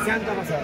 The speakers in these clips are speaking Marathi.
शांत बसा.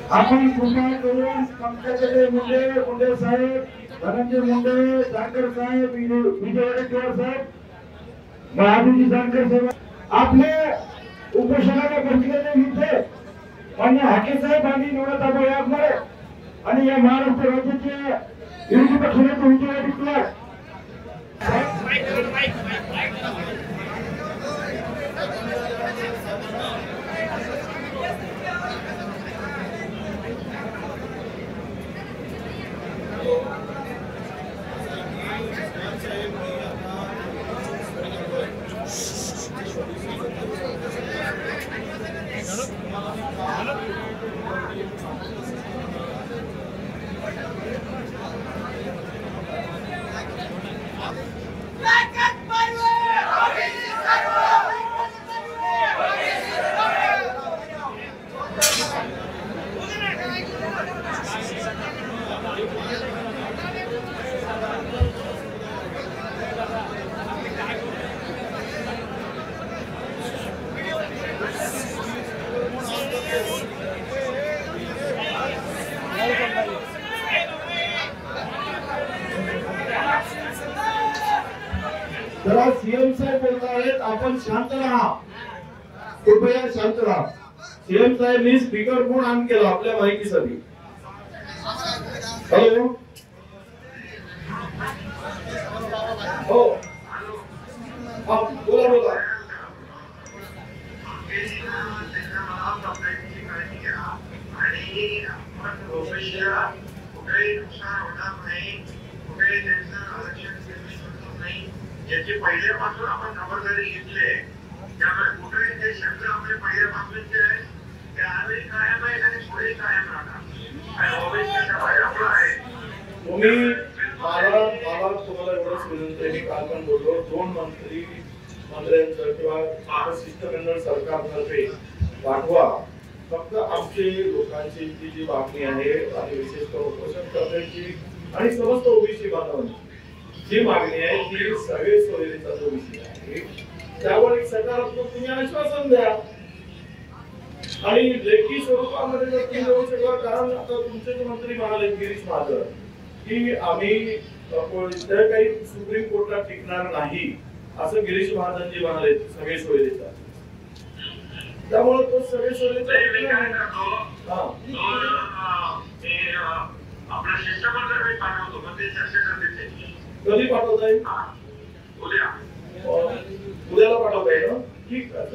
आपण कृपा करून पंकजाताई मुंडे साहेब, धनंजय मुंडे, जानकर साहेब, विजय वडेट्टीवार साहेब, महादेवजी जानकर साहेब आपले उपोषणाला बसलेले इथे मान्य हाके साहेब आणि निवडता यामुळे आणि या महाराष्ट्र राज्याचे विरोधी पक्षनेते विजय वडेट्टीवार जरा सीएम साहेब बोलत आहेत, आपण शांत राहा, कृपया शांत राहा. सीएम साहेब मी स्पीकर मोड ऑन केला आपल्या माहितीसाठी. हॅलो हो बोला बोला. याची पहिल्यापासून आपण खबरदारी घेतली आहे, त्यामुळे कुठेही जे शब्द आपले पहिल्यापासूनचे आहेत ते आजही कायम आहेत आणि पुढे कायम राहणार आणि भविष्याच्या बाहेर आपलं आहे. मला तुम्हाला एवढंच विनंती आहे, काल पण बोललो, दोन मंत्र्यांचं किंवा शिष्टमंडळ सरकारतर्फे पाठवा. फक्त आमचे लोकांची जी मागणी आहे आणि विशेषतः उपोषण करण्याची आणि समस्त ओबीसी बांधवांची जी मागणी आहे ती सगळे सोयीचा जो विषय आहे त्यावर एक सकारात्मक तुम्ही आश्वासन द्या आणि लेखी स्वरूपामध्ये जर तुम्ही देऊ शकला. कारण आता तुमचे मंत्री म्हणाले गिरीश महाजन की आम्ही काही सुप्रीम कोर्टात टिकणार नाही असं गिरीश महाजनजी म्हणाले सगळे सोयीचा. त्यामुळे तो सगळे सोयीचा आपल्या शिष्टमंडळ पाठवतो मध्ये चर्चा करते. कधी पाठवता येईल? उद्याला पाठवता येईल. ठीक आहे.